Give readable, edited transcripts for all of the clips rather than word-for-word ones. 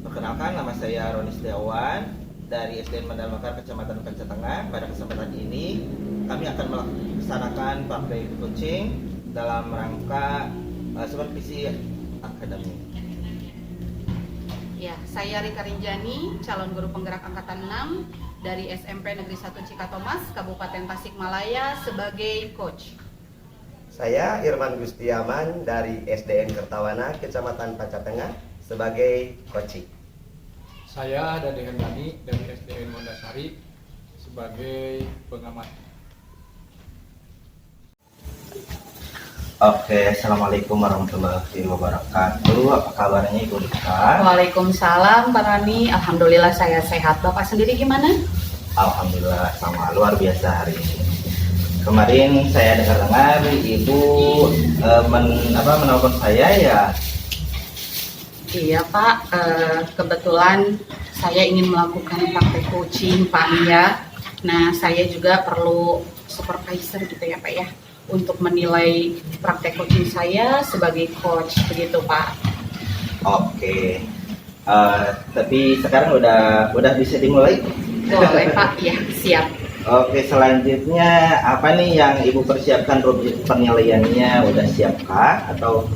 Perkenalkan, nama saya Roni Setiawan dari SDN Mandal Mekar, Kecamatan Panca Tengah. Pada kesempatan ini, kami akan melaksanakan praktek coaching dalam rangka supervisi akademik. Ya, saya Rika Rinjani, calon guru penggerak angkatan 6 dari SMP Negeri 1 Cikatomas, Kabupaten Tasikmalaya sebagai coach. Saya Irman Gustiaman dari SDN Kertawana, Kecamatan Panca Tengah sebagai coaching. Saya Dade Hendani dari SDN Mondasari sebagai pengamat. Oke, Assalamualaikum warahmatullahi wabarakatuh. Apa kabarnya Ibu Rika? Waalaikumsalam Pak Rani, Alhamdulillah saya sehat. Bapak sendiri gimana? Alhamdulillah sama luar biasa hari ini. Kemarin saya dengar Ibu menelpon saya ya. Iya Pak, kebetulan saya ingin melakukan praktek coaching Pak ya. Nah saya juga perlu supervisor gitu ya Pak ya, untuk menilai praktek coaching saya sebagai coach begitu Pak. Oke, tapi sekarang udah bisa dimulai? Boleh Pak, ya siap. Oke, selanjutnya apa nih yang Ibu persiapkan rubrik penilaiannya? Udah siapkah atau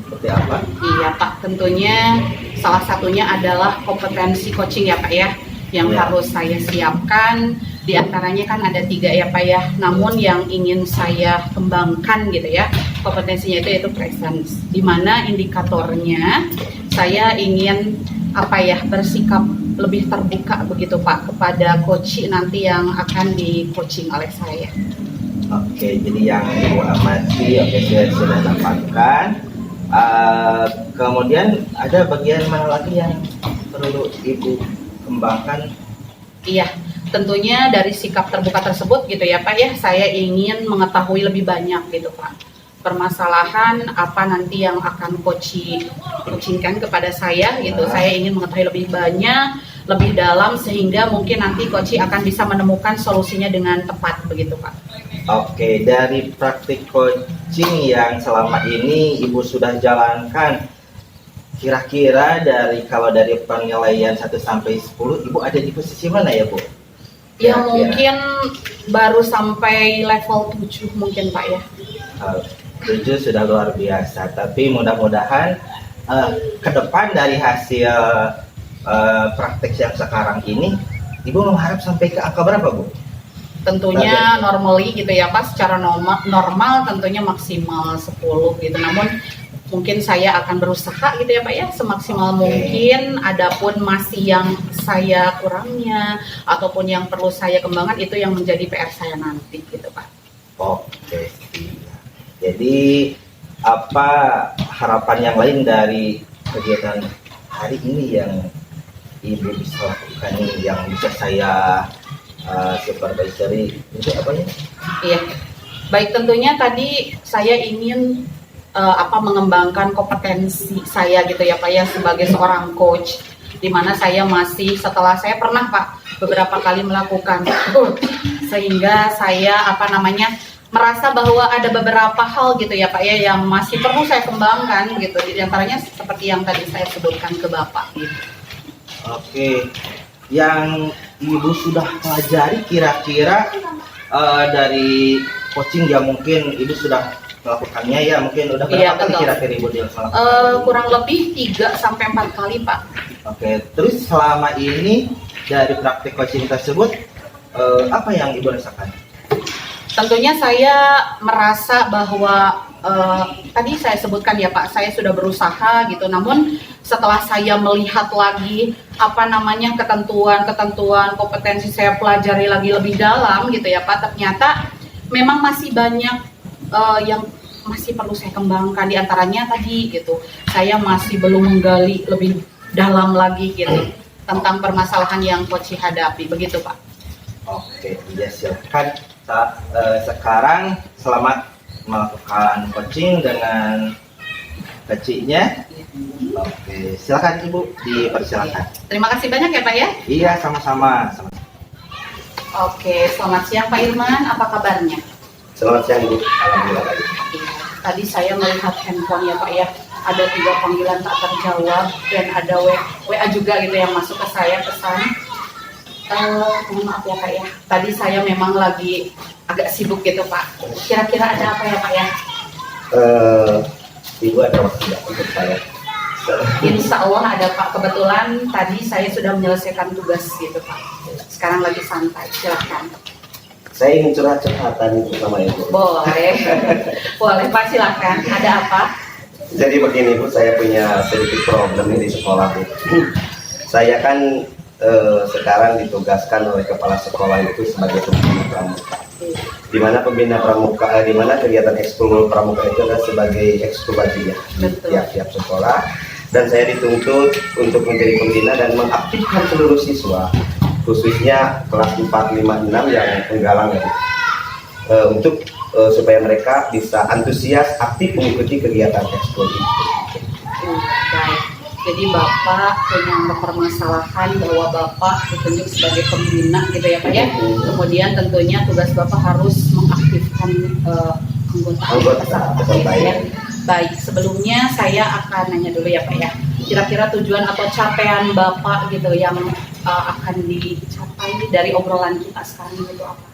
seperti apa? Iya Pak, tentunya salah satunya adalah kompetensi coaching ya Pak ya, yang Ya. harus saya siapkan. Di antaranya kan ada 3 ya Pak ya, namun yang ingin saya kembangkan gitu ya, kompetensinya itu yaitu presence, di mana indikatornya saya ingin bersikap lebih terbuka begitu Pak kepada coach nanti yang akan di coaching oleh saya. Oke, jadi yang Ibu amati, oke saya sudah dapatkan. Kemudian ada bagian mana lagi yang perlu Ibu kembangkan? Iya, tentunya dari sikap terbuka tersebut gitu ya Pak ya, saya ingin mengetahui lebih banyak gitu Pak. Permasalahan apa nanti yang akan coachingkan kepada saya gitu. Saya ingin mengetahui lebih banyak, lebih dalam sehingga mungkin nanti coach akan bisa menemukan solusinya dengan tepat begitu Pak. Oke, dari praktik coaching yang selama ini Ibu sudah jalankan, kira-kira kalau dari penilaian 1 sampai 10, Ibu ada di posisi mana ya Bu? Ya Kira-kira. mungkin baru sampai level 7 mungkin Pak ya. 7 sudah luar biasa, tapi mudah-mudahan ke depan dari hasil praktek yang sekarang ini, Ibu mengharap sampai ke angka berapa Bu? Tentunya normally gitu ya Pak, secara normal tentunya maksimal 10 gitu. Namun mungkin saya akan berusaha gitu ya Pak ya, semaksimal mungkin. Adapun masih yang saya kurangnya ataupun yang perlu saya kembangkan, itu yang menjadi PR saya nanti gitu Pak. Oke, jadi apa harapan yang lain dari kegiatan hari ini yang Ibu bisa lakukan nih, yang bisa saya supervisory itu apa ya? Iya, baik, tentunya tadi saya ingin mengembangkan kompetensi saya gitu ya Pak ya sebagai seorang coach, di mana saya masih, setelah saya pernah Pak beberapa kali melakukan sehingga saya merasa bahwa ada beberapa hal gitu ya Pak ya yang masih perlu saya kembangkan gitu, di antaranya seperti yang tadi saya sebutkan ke Bapak gitu. Oke, yang Ibu sudah pelajari kira-kira dari coaching yang mungkin Ibu sudah melakukannya ya, mungkin udah berapa kali kira-kira Ibu dia melakukan? Kurang lebih 3-4 kali Pak. Oke, terus selama ini dari praktik coaching tersebut apa yang Ibu rasakan? Tentunya saya merasa bahwa tadi saya sebutkan ya Pak, saya sudah berusaha gitu, namun setelah saya melihat lagi ketentuan kompetensi, saya pelajari lagi lebih dalam gitu ya Pak, ternyata memang masih banyak yang masih perlu saya kembangkan. Di antaranya tadi gitu, saya masih belum menggali lebih dalam lagi gitu tentang permasalahan yang coach hadapi begitu Pak. Oke, iya silakan. Sekarang selamat melakukan coaching dengan keciknya. Oke, silakan Ibu, dipersilakan. Terima kasih banyak ya Pak ya. Iya, sama-sama. Oke, selamat siang Pak Irman, apa kabarnya? Selamat siang Bu, alhamdulillah baik. Tadi saya melihat handphone ya Pak ya, ada 3 panggilan tak terjawab dan ada WA juga gitu yang masuk ke saya pesan. Mohon maaf ya Pak ya, tadi saya memang lagi agak sibuk gitu Pak. Kira-kira ada apa ya Pak ya? Ibu ada waktu nggak untuk saya? Insya Allah ada Pak, kebetulan tadi saya sudah menyelesaikan tugas gitu Pak. Sekarang lagi santai, silahkan. Saya ingin curhat-curhatan itu sama Ibu. Boleh, boleh Pak, silahkan. Ada apa? Jadi begini Bu, saya punya sedikit problem nih di sekolah Bu. Saya kan sekarang ditugaskan oleh kepala sekolah itu sebagai pembina pramuka. Di mana pembina pramuka, di mana kegiatan ekskul pramuka itu adalah sebagai ekskul wajib ya di tiap-tiap sekolah. Dan saya dituntut untuk menjadi pembina dan mengaktifkan seluruh siswa, khususnya kelas 4, 5, 6 yang penggalang ya, untuk supaya mereka bisa antusias aktif mengikuti kegiatan ekskul itu. Baik. Jadi Bapak punya permasalahan bahwa Bapak ditunjuk sebagai pembina gitu ya Pak ya. Kemudian tentunya tugas Bapak harus mengaktifkan anggota peserta ya. Baik, sebelumnya saya akan nanya dulu ya Pak ya. Kira-kira tujuan atau capaian Bapak gitu yang akan dicapai dari obrolan kita sekarang itu apa?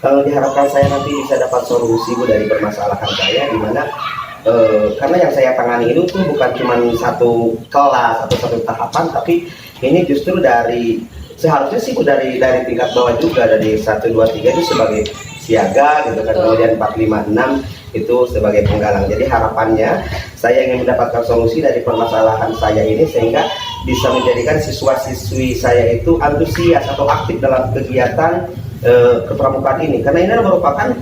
Kalau diharapkan saya nanti bisa dapat solusi Bu dari permasalahan saya, di mana karena yang saya tangani itu tuh bukan cuma satu kelas atau satu tahapan, tapi ini justru dari seharusnya sih Bu dari tingkat bawah juga, dari 1, 2, 3 itu sebagai siaga gitu kan, kemudian 4, 5, 6 itu sebagai penggalang. Jadi harapannya saya ingin mendapatkan solusi dari permasalahan saya ini sehingga bisa menjadikan siswa-siswi saya itu antusias atau aktif dalam kegiatan kepramukaan ini, karena ini merupakan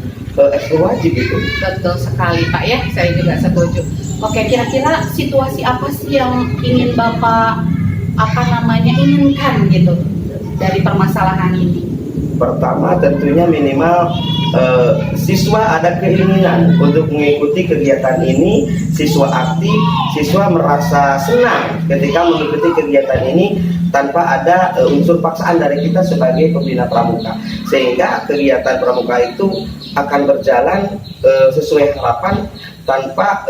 ekskul wajib gitu. Betul sekali Pak ya, saya juga setuju. Oke, kira-kira situasi apa sih yang ingin Bapak inginkan gitu dari permasalahan ini? Pertama tentunya minimal siswa ada keinginan untuk mengikuti kegiatan ini, siswa aktif, siswa merasa senang ketika mengikuti kegiatan ini tanpa ada unsur paksaan dari kita sebagai pembina pramuka, sehingga kegiatan pramuka itu akan berjalan sesuai harapan tanpa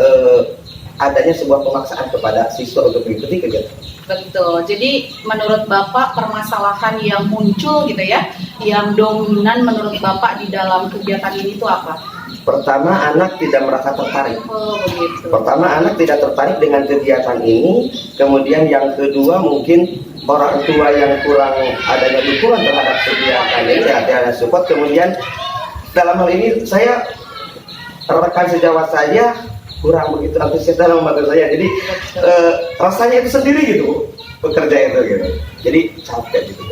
adanya sebuah pemaksaan kepada siswa untuk mengikuti kegiatan. Betul. Jadi menurut Bapak permasalahan yang muncul gitu ya, yang dominan menurut Bapak di dalam kegiatan ini itu apa? Pertama, anak tidak merasa tertarik. Oh, begitu. Pertama, anak tidak tertarik dengan kegiatan ini. Kemudian yang kedua, mungkin orang tua yang kurang adanya dukungan terhadap kegiatan ini, ada support. Kemudian dalam hal ini saya rekan sejawat saya kurang begitu antusias dalam membantu saya. Jadi rasanya itu sendiri gitu bekerja itu gitu. Jadi capek gitu.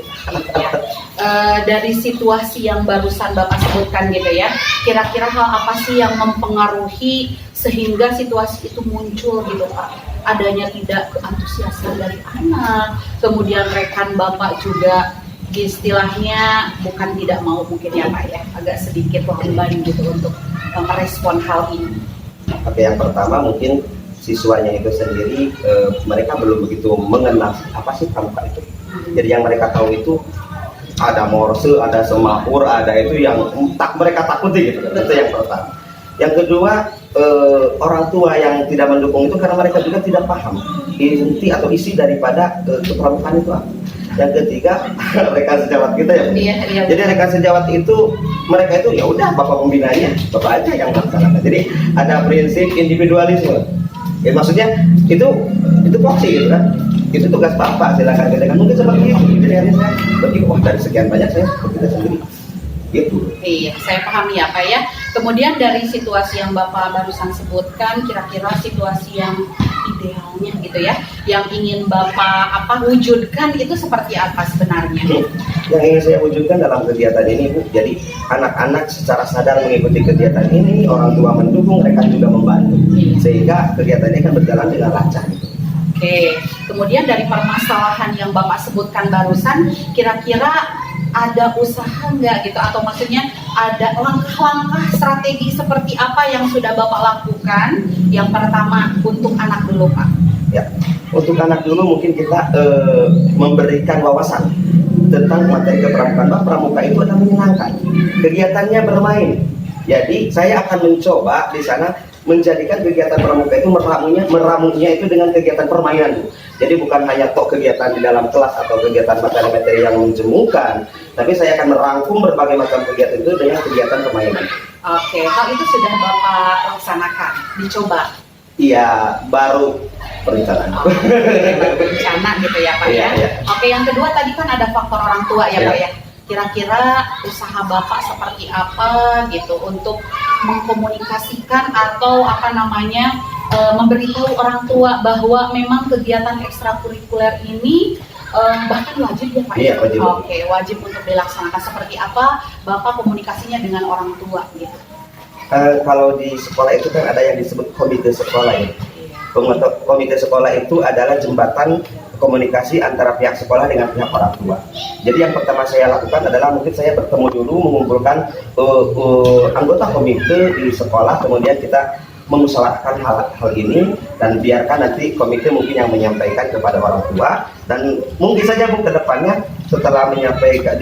Dari situasi yang barusan Bapak sebutkan gitu ya, kira-kira hal apa sih yang mempengaruhi sehingga situasi itu muncul gitu Pak? Adanya tidak keantusiasan dari anak, kemudian rekan Bapak juga istilahnya bukan tidak mau mungkin ya Pak ya, agak sedikit lamban gitu untuk merespon hal ini. Oke, yang pertama mungkin siswanya itu sendiri mereka belum begitu mengenal apa sih pramuka itu. Jadi yang mereka tahu itu ada morse, ada semapur, ada itu yang mereka takuti gitu. Itu yang pertama. Yang kedua, orang tua yang tidak mendukung itu karena mereka juga tidak paham inti atau isi daripada kepramukaan itu apa. Yang ketiga, rekan sejawat kita ya. Iya. Jadi rekan sejawat itu mereka itu ya udah bapak pembinanya, bapak aja yang melaksanakan. Jadi ada prinsip individualisme. Ya, maksudnya itu voksi gitu kan. Itu tugas bapak, silakan kerjakan. Mungkin seperti itu. Jadi saya bagi dari sekian banyak saya bekerja sendiri. Gitu. Iya, saya pahami ya Pak ya. Kemudian dari situasi yang Bapak barusan sebutkan, kira-kira situasi yang idealnya gitu ya, yang ingin Bapak wujudkan itu seperti apa sebenarnya? Yang ingin saya wujudkan dalam kegiatan ini Bu, jadi anak-anak secara sadar mengikuti kegiatan ini, orang tua mendukung, mereka juga membantu, sehingga kegiatan ini akan berjalan dengan lancar. Oke, kemudian dari permasalahan yang Bapak sebutkan barusan, kira-kira ada usaha nggak gitu, atau maksudnya ada langkah-langkah strategi seperti apa yang sudah Bapak lakukan? Yang pertama untuk anak dulu Pak. Ya, untuk anak dulu mungkin kita memberikan wawasan tentang materi kepramukaan. Pramuka itu adalah menyenangkan, kegiatannya bermain. Jadi saya akan mencoba di sana menjadikan kegiatan pramuka itu meramunya itu dengan kegiatan permainan, Bu. Jadi bukan hanya kegiatan di dalam kelas atau kegiatan materi-materi yang menjemukan, tapi saya akan merangkum berbagai macam kegiatan itu dengan kegiatan permainan. Oke, hal itu sudah Bapak laksanakan, dicoba. Iya, baru perencanaan. Baru berencana gitu ya Pak Iya, ya. iya. Oke, yang kedua tadi kan ada faktor orang tua ya Iya. Pak ya. Kira-kira usaha Bapak seperti apa gitu untuk mengkomunikasikan atau apa namanya memberitahu orang tua bahwa memang kegiatan ekstrakurikuler ini bahkan wajib ya Pak? Iya, wajib. Oke, wajib untuk dilaksanakan. Seperti apa Bapak komunikasinya dengan orang tua gitu? Kalau di sekolah itu kan ada yang disebut komite sekolah ya. Iya. Komite sekolah itu adalah jembatan komunikasi antara pihak sekolah dengan pihak orang tua. Jadi yang pertama saya lakukan adalah mungkin saya bertemu dulu, mengumpulkan anggota komite di sekolah, kemudian kita memusyawarahkan hal ini dan biarkan nanti komite mungkin yang menyampaikan kepada orang tua, dan mungkin saja Bu ke depannya setelah menyampaikan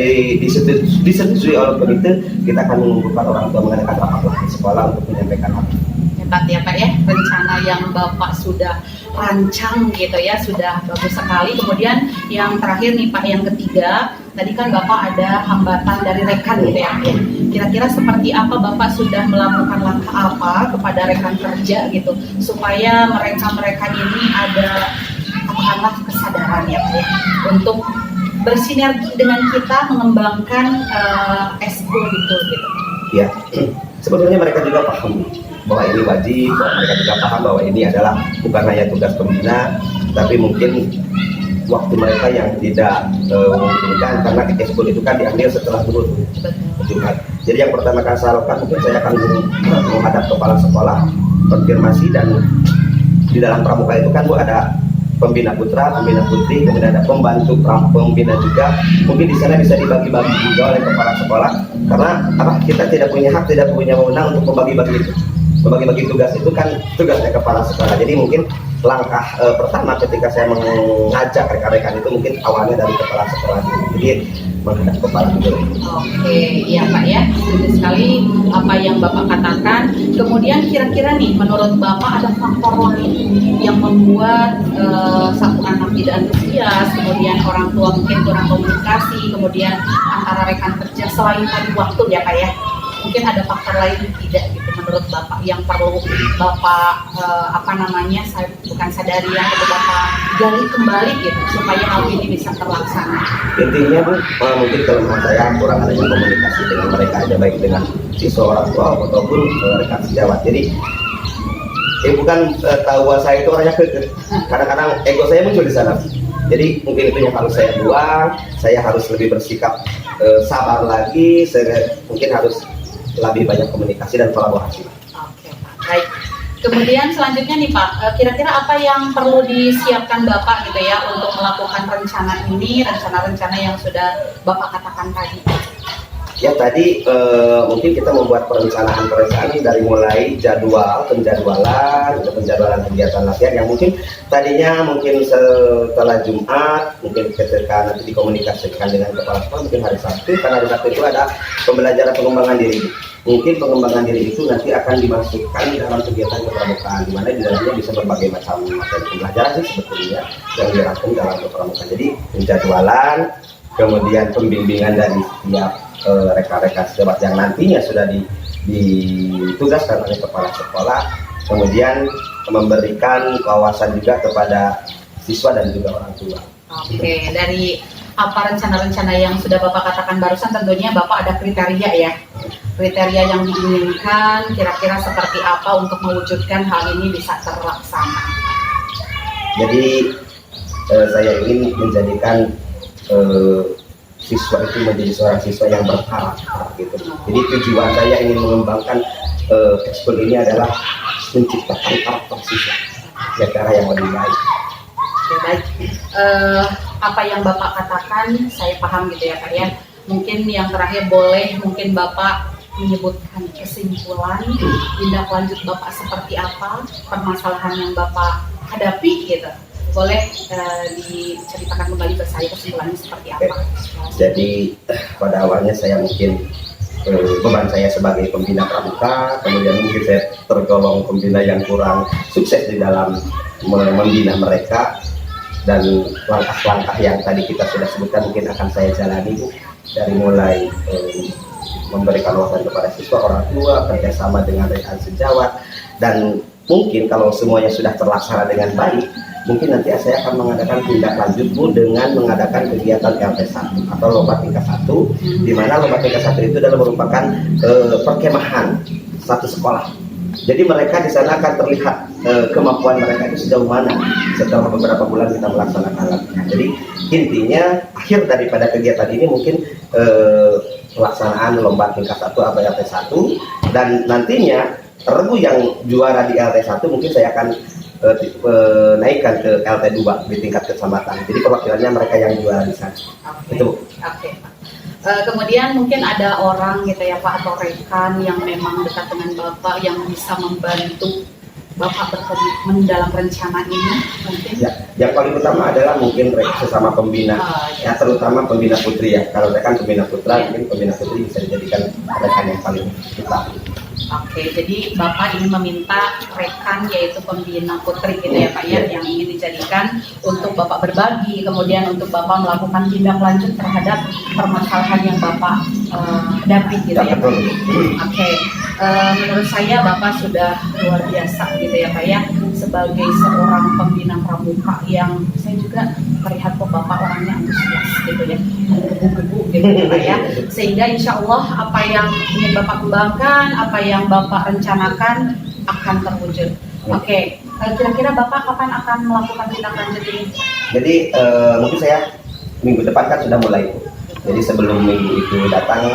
disetujui oleh komite, kita akan mengumpulkan orang tua mengadakan rapat di sekolah untuk menyampaikan hal ini. Hebat ya Pak ya, rencana yang Bapak sudah rancang gitu ya, sudah bagus sekali. Kemudian yang terakhir nih Pak, yang ketiga, tadi kan Bapak ada hambatan dari rekan gitu ya Pak ya. Kira-kira seperti apa Bapak sudah melakukan langkah apa kepada rekan kerja gitu, supaya mereka ini ada katakanlah kesadaran ya Pak ya, untuk bersinergi dengan kita mengembangkan eskul gitu. Ya, sebetulnya mereka juga paham bahwa ini wajib, bahwa mereka juga paham bahwa ini adalah bukan hanya tugas pembina, tapi mungkin waktu mereka yang tidak memungkinkan, karena ekskul itu kan diambil setelah dulu Jumat. Jadi yang pertama kali saya lakukan, mungkin saya akan menghadap kepala sekolah, konfirmasi, dan di dalam pramuka itu kan Bu ada pembina putra, pembina putri, kemudian ada pembantu pembina juga. Mungkin di sana bisa dibagi-bagi juga oleh kepala sekolah, karena kita tidak punya hak, tidak punya wewenang untuk membagi-bagi itu. Membagi-bagi tugas itu kan tugasnya kepala sekolah. Jadi mungkin langkah pertama ketika saya mengajak rekan-rekan itu mungkin awalnya dari kepala sekolah dulu. Jadi menghadap kepala dulu. Oke, iya Pak ya, setuju sekali apa yang Bapak katakan. Kemudian kira-kira nih, menurut Bapak ada faktor lain yang membuat satu anak tidak antusias, kemudian orang tua mungkin kurang komunikasi, kemudian antara rekan kerja selain tadi waktu ya Pak ya? Mungkin ada faktor lain tidak gitu menurut Bapak yang perlu Bapak sadari, yang perlu Bapak gali kembali gitu supaya hal ini bisa terlaksana. Intinya Bu, mungkin kelemahan saya kurang adanya komunikasi dengan mereka aja, baik dengan siswa, orang tua ataupun rekan sejawat. Jadi bukan tahu saya itu orangnya kekeh. Kadang-kadang ego saya muncul di sana. Jadi mungkin itu yang harus saya buang. Saya harus lebih bersikap sabar lagi. Saya mungkin harus lebih banyak komunikasi dan kolaborasi. Oke Pak, baik. Kemudian selanjutnya nih Pak, kira-kira apa yang perlu disiapkan Bapak gitu ya untuk melakukan rencana ini, rencana-rencana yang sudah Bapak katakan tadi? Ya tadi mungkin kita membuat perencanaan dari mulai penjadwalan kegiatan latihan yang mungkin tadinya mungkin setelah Jumat, mungkin ketika nanti dikomunikasikan dengan kepala sekolah mungkin hari Sabtu, karena hari Sabtu itu ada pembelajaran pengembangan diri. Mungkin pengembangan diri itu nanti akan dimasukkan dalam kegiatan kepramukaan, di mana di dalamnya bisa berbagai macam materi pembelajaran sih sebetulnya yang dirangkum dalam kepramukaan. Jadi penjadwalan, kemudian pembimbingan dari setiap rekan-rekan sejawat yang nantinya sudah ditugaskan oleh kepala sekolah, kemudian memberikan wawasan juga kepada siswa dan juga orang tua. Oke, dari apa rencana-rencana yang sudah Bapak katakan barusan, tentunya Bapak ada kriteria ya, kriteria yang diinginkan, kira-kira seperti apa untuk mewujudkan hal ini bisa terlaksana. Jadi saya ingin menjadikan siswa itu menjadi seorang siswa yang berkarakter gitu. Jadi tujuan saya ingin mengembangkan ekskul ini adalah menciptakan karakter siswa ke arah yang lebih baik. Oke, baik. Apa yang Bapak katakan saya paham gitu ya Pak ya. Mungkin yang terakhir boleh mungkin Bapak menyebutkan kesimpulan, tindak lanjut Bapak seperti apa, permasalahan yang Bapak hadapi gitu. Boleh diceritakan kembali ke saya kesimpulannya seperti apa? Jadi pada awalnya saya mungkin beban saya sebagai pembina pramuka, kemudian mungkin saya tergolong pembina yang kurang sukses di dalam membina mereka, dan langkah-langkah yang tadi kita sudah sebutkan mungkin akan saya jalani Bu, dari mulai memberikan wawasan kepada siswa, orang tua, kerjasama dengan rekan sejawat, dan mungkin kalau semuanya sudah terlaksana dengan baik, mungkin nanti saya akan mengadakan tindak lanjut Bu dengan mengadakan kegiatan LT1 atau lomba tingkat 1, di mana lomba tingkat 1 itu adalah merupakan perkemahan satu sekolah. Jadi mereka di sana akan terlihat kemampuan mereka itu sejauh mana setelah beberapa bulan kita melaksanakan latihan. Jadi intinya akhir daripada kegiatan ini mungkin pelaksanaan lomba tingkat 1 atau LT1, dan nantinya regu yang juara di LT1 mungkin saya akan naikkan ke LT2 di tingkat kecamatan. Jadi perwakilannya mereka yang juara di sana. Itu. Oke. Kemudian mungkin ada orang gitu ya Pak, atau rekan yang memang dekat dengan Bapak yang bisa membantu Bapak berkomitmen dalam rencana ini mungkin? Ya, yang paling utama adalah mungkin sesama pembina, ya terutama pembina putri ya. Kalau rekan pembina putra, mungkin pembina putri bisa dijadikan rekan yang paling utama. Oke, jadi Bapak ingin meminta rekan yaitu pembina putri gitu ya Pak ya, yang ingin dijadikan untuk Bapak berbagi, kemudian untuk Bapak melakukan tindak lanjut terhadap permasalahan yang Bapak hadapi gitu ya Pak. Oke, menurut saya Bapak sudah luar biasa gitu ya Pak ya, sebagai seorang pembina pramuka yang saya juga melihat kok Bapak orangnya antusias gitu ya, menggebu-gebu gitu ya Pak ya, sehingga insya Allah apa yang ingin Bapak kembangkan, apa yang Bapak rencanakan akan terwujud. Oke, kira-kira Bapak kapan akan melakukan tindak lanjut ini? Jadi mungkin saya minggu depan kan sudah mulai. Jadi sebelum minggu itu datang,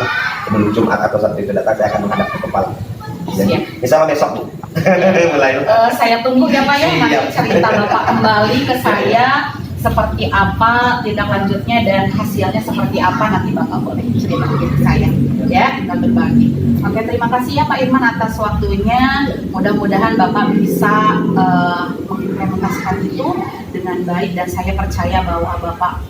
sebelum Jumat atau Sabtu itu datang, saya akan menghadap ke kepala. Jadi misalnya besok Bu, mulai. Saya tunggu ya Pak ya, nanti cerita Bapak kembali ke saya seperti apa tindak lanjutnya dan hasilnya seperti apa, nanti Bapak boleh cerita ke saya ya, kita berbagi. Oke, terima kasih ya Pak Irman atas waktunya. Mudah-mudahan Bapak bisa mengimplementasikan itu dengan baik, dan saya percaya bahwa Bapak.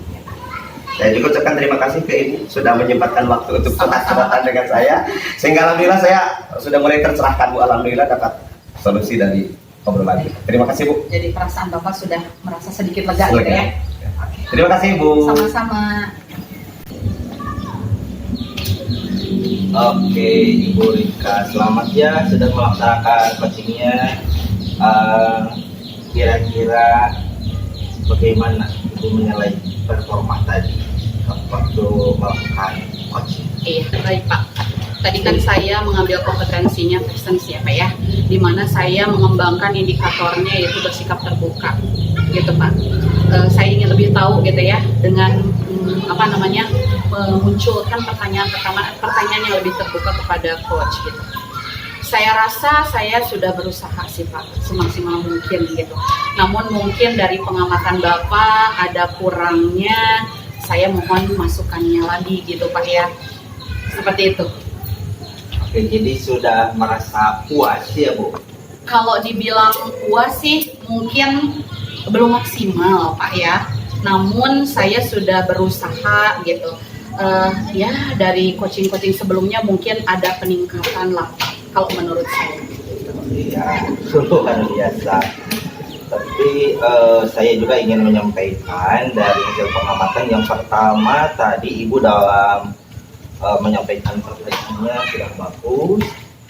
Saya juga ucapkan terima kasih ke Ibu sudah menyempatkan waktu untuk curhat-curhatan dengan saya, sehingga alhamdulillah saya sudah mulai tercerahkan Bu, alhamdulillah dapat solusi dari obrolan kita. Terima kasih Bu. Jadi perasaan Bapak sudah merasa sedikit lega gitu ya. Terima kasih Bu. Sama-sama. Oke, Ibu Rika, selamat ya sudah melaksanakan coachingnya. Kira-kira bagaimana Ibu menilai performa tadi waktu melakukan coaching? Iya, baik Pak. Tadi kan saya mengambil kompetensinya presence ya Pak ya, di mana saya mengembangkan indikatornya yaitu bersikap terbuka, gitu Pak. Saya ingin lebih tahu gitu ya, dengan memunculkan pertanyaan yang lebih terbuka kepada coach gitu. Saya rasa saya sudah berusaha sih Pak, semaksimal mungkin gitu. Namun mungkin dari pengamatan Bapak ada kurangnya, saya mohon masukannya lagi gitu Pak ya. Seperti itu. Oke, jadi sudah merasa puas ya Bu? Kalau dibilang puas sih mungkin belum maksimal Pak ya. Namun saya sudah berusaha gitu. Ya dari coaching-coaching sebelumnya mungkin ada peningkatan lah Pak, kalau menurut saya. Iya, luar biasa. Tapi saya juga ingin menyampaikan dari hasil pengamatan yang pertama tadi Ibu dalam menyampaikan pertanyaannya sudah bagus,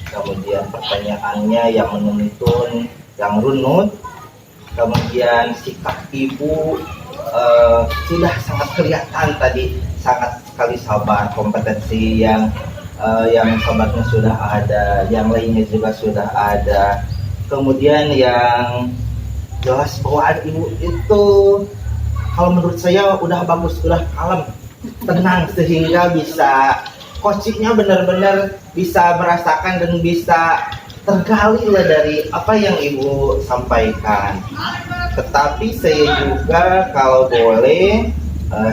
kemudian pertanyaannya yang menuntun, yang runut, kemudian sikap Ibu sudah sangat kelihatan tadi, sangat sekali sabar, kompetensi yang sabarnya sudah ada, yang lainnya juga sudah ada. Kemudian yang jelas bawaan Ibu itu kalau menurut saya udah bagus, udah kalem, tenang, sehingga bisa coachingnya benar-benar bisa merasakan dan bisa tergali lah dari apa yang Ibu sampaikan. Tetapi saya juga kalau boleh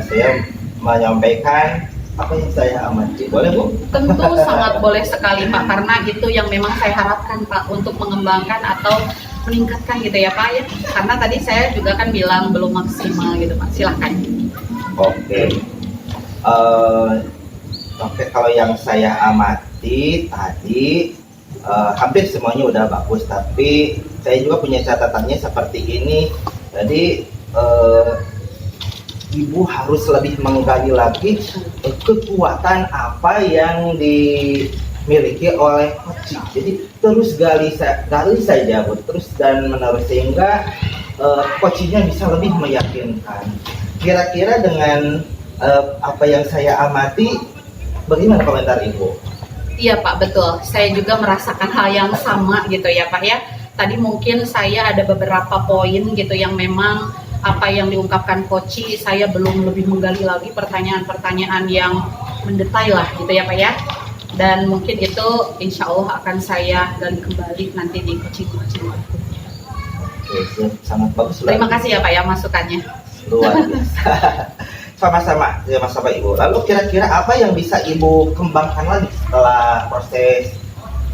saya menyampaikan apa yang saya amati, boleh Bu? Tentu sangat boleh sekali Pak, karena itu yang memang saya harapkan Pak, untuk mengembangkan atau meningkatkan gitu ya Pak ya. Karena tadi saya juga kan bilang belum maksimal gitu Pak, silahkan. Oke, kalau yang saya amati amati tadi hampir semuanya udah bagus, tapi saya juga punya catatannya seperti ini. Jadi ibu harus lebih menggali lagi kekuatan apa yang dimiliki oleh coaching. Jadi terus gali saja Bu, terus dan menerus, sehingga coachingnya bisa lebih meyakinkan. Kira-kira dengan apa yang saya amati, bagaimana komentar Ibu? Iya Pak, betul. Saya juga merasakan hal yang sama gitu ya Pak ya. Tadi mungkin saya ada beberapa poin gitu yang memang apa yang diungkapkan Koci, saya belum lebih menggali lagi pertanyaan-pertanyaan yang mendetail lah gitu ya Pak ya. Dan mungkin itu insya Allah akan saya gali kembali nanti di coaching-coaching berikutnya. Oke, sangat bagus. Terima kasih ya Pak ya masukannya. Luar biasa. Sama-sama Ibu. Lalu kira-kira apa yang bisa Ibu kembangkan lagi setelah proses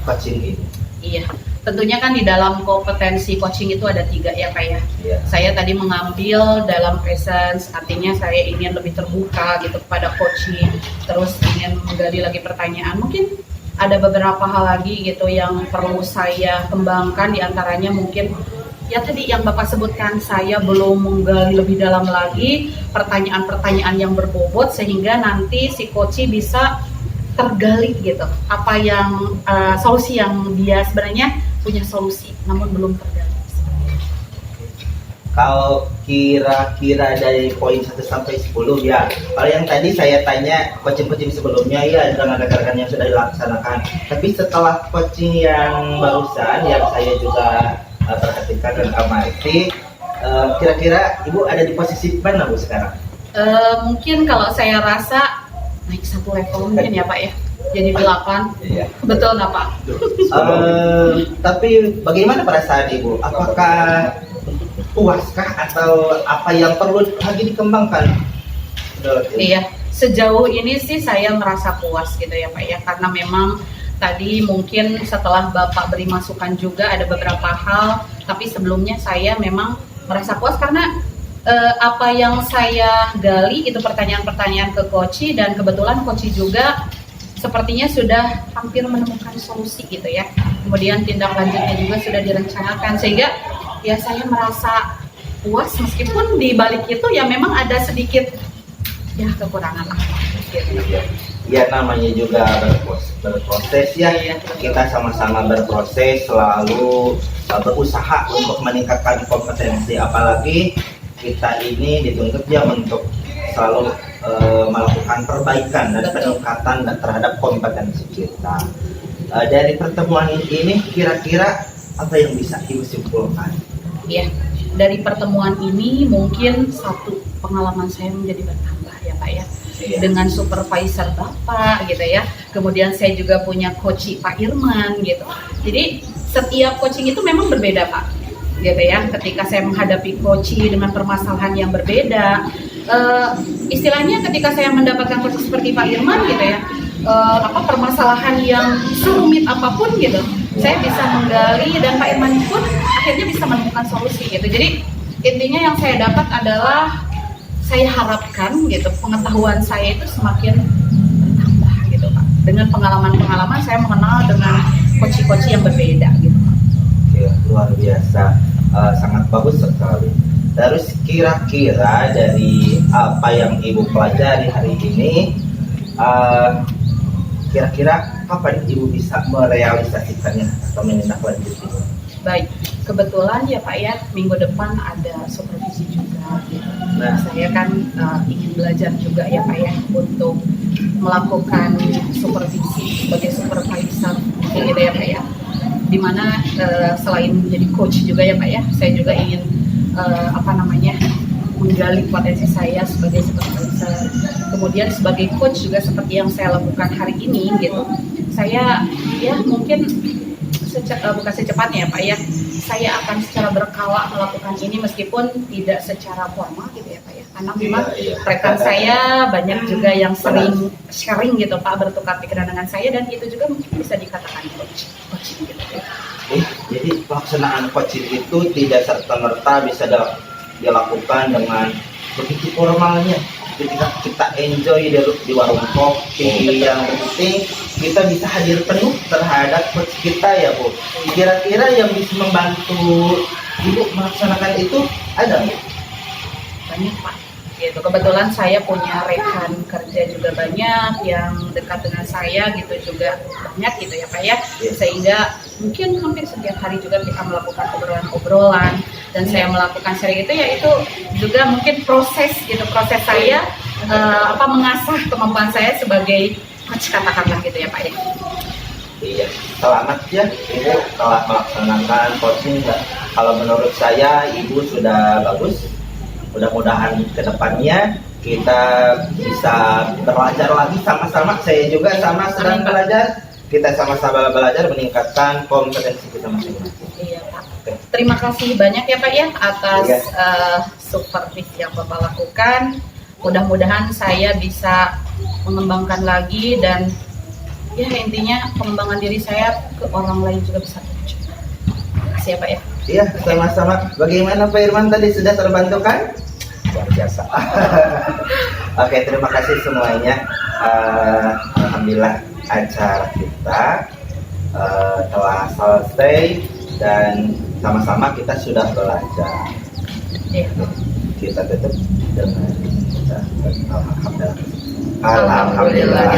coaching ini? Iya, tentunya kan di dalam kompetensi coaching itu ada 3 ya Pak ya. Iya. Saya tadi mengambil dalam presence, artinya saya ingin lebih terbuka gitu kepada coaching, terus ingin menggali lagi pertanyaan. Mungkin ada beberapa hal lagi gitu yang perlu saya kembangkan, diantaranya mungkin ya tadi yang Bapak sebutkan, saya belum menggali lebih dalam lagi pertanyaan-pertanyaan yang berbobot sehingga nanti si coach bisa tergali gitu apa yang solusi yang dia sebenarnya punya solusi namun belum tergali. Kalau kira-kira dari poin 1 sampai 10 ya, kalau yang tadi saya tanya coaching-coaching sebelumnya ya dengan rekan-rekan yang sudah dilaksanakan, tapi setelah coaching yang barusan yang saya juga perhatikan dan amati, kira-kira Ibu ada di posisi mana Bu sekarang? Mungkin kalau saya rasa naik 1 level mungkin ya Pak ya, jadi 8. Iya. Betul nggak Pak? Tapi bagaimana perasaan Ibu? Apakah puaskah atau apa yang perlu lagi dikembangkan? Iya, sejauh ini sih saya merasa puas gitu ya Pak ya, karena memang tadi mungkin setelah Bapak beri masukan juga ada beberapa hal, tapi sebelumnya saya memang merasa puas karena apa yang saya gali itu pertanyaan-pertanyaan ke Koci, dan kebetulan Koci juga sepertinya sudah hampir menemukan solusi gitu ya. Kemudian tindak lanjutnya juga sudah direncanakan, sehingga ya saya merasa puas meskipun di balik itu ya memang ada sedikit ya kekurangan lah gitu. Ya namanya juga berproses ya, kita sama-sama berproses, selalu berusaha untuk meningkatkan kompetensi, apalagi kita ini dituntut ya untuk selalu melakukan perbaikan dan peningkatan terhadap kompetensi kita. Dari pertemuan ini kira-kira apa yang bisa Ibu simpulkan? Ya, dari pertemuan ini mungkin 1 pengalaman saya menjadi bertambah ya Pak ya. Dengan supervisor Bapak gitu ya. Kemudian saya juga punya coach Pak Irman gitu. Jadi setiap coaching itu memang berbeda Pak. Gitu ya. Ketika saya menghadapi coaching dengan permasalahan yang berbeda, istilahnya ketika saya mendapatkan coaching seperti Pak Irman gitu ya, permasalahan yang serumit apapun gitu, saya bisa menggali dan Pak Irman pun akhirnya bisa menemukan solusi gitu. Jadi intinya yang saya dapat adalah saya harapkan gitu pengetahuan saya itu semakin bertambah gitu Pak. Dengan pengalaman-pengalaman saya mengenal dengan coach-coach yang berbeda gitu Pak. Ya, luar biasa, sangat bagus sekali. Terus kira-kira dari apa yang Ibu pelajari hari ini, kira-kira kapan Ibu bisa merealisasikannya atau menindaklanjutinya? Baik, kebetulan ya Pak ya, minggu depan ada supervisi juga. Nah, saya kan ingin belajar juga ya Pak ya untuk melakukan supervisi sebagai supervisor gitu ya Pak ya. Dimana selain menjadi coach juga ya Pak ya, saya juga ingin menggali potensi saya sebagai supervisor. Kemudian sebagai coach juga seperti yang saya lakukan hari ini gitu. Saya ya mungkin bukan secepatnya ya Pak ya, saya akan secara berkala melakukan ini meskipun tidak secara formal gitu ya Pak ya, karena memang rekan saya banyak juga yang sering sharing gitu Pak, bertukar pikiran dengan saya, dan itu juga mungkin bisa dikatakan coaching gitu ya. Jadi pelaksanaan coaching itu tidak serta-merta bisa dilakukan dengan begitu formalnya, ketika kita enjoy di warung kopi, yang penting kita bisa hadir penuh terhadap coach kita ya Bu. Kira-kira yang bisa membantu Ibu melaksanakan itu ada Bu? Banyak Pak. Gitu. Kebetulan saya punya rekan kerja juga banyak yang dekat dengan saya gitu juga banyak gitu ya Pak ya. Sehingga mungkin hampir setiap hari juga kita melakukan obrolan-obrolan dan saya melakukan sharing itu ya itu juga mungkin proses saya mengasah kemampuan saya sebagai coach katakanlah gitu ya Pak ya. Iya, selamat ya Ibu telah melaksanakan coaching. Kalau menurut saya Ibu sudah bagus. Mudah-mudahan kedepannya kita bisa belajar lagi sama-sama. Saya juga sedang belajar. Kita sama-sama belajar meningkatkan kompetensi kita masing-masing. Iya Pak. Terima kasih banyak ya Pak ya atas supervisi yang Bapak lakukan. Mudah-mudahan saya bisa mengembangkan lagi dan ya intinya pengembangan diri saya ke orang lain juga bisa terwujud. Terima kasih ya Pak ya. Iya, sama-sama. Bagaimana Pak Irman tadi sudah terbantu kan? Luar biasa. Oke, terima kasih semuanya. Alhamdulillah acara kita telah selesai dan sama-sama kita sudah belajar. Iya. Kita tutup dengan Alhamdulillah.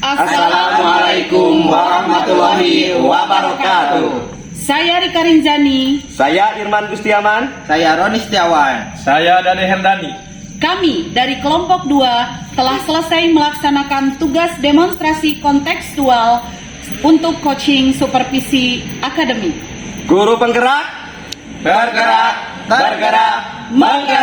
Assalamualaikum warahmatullahi wabarakatuh. Saya Rika Rinjani. Saya Irman Gustiaman. Saya Roni Setiawan. Saya Dani Herdani. Kami dari kelompok 2 telah selesai melaksanakan tugas demonstrasi kontekstual untuk coaching supervisi akademik. Guru penggerak, bergerak, bergerak, menggerak.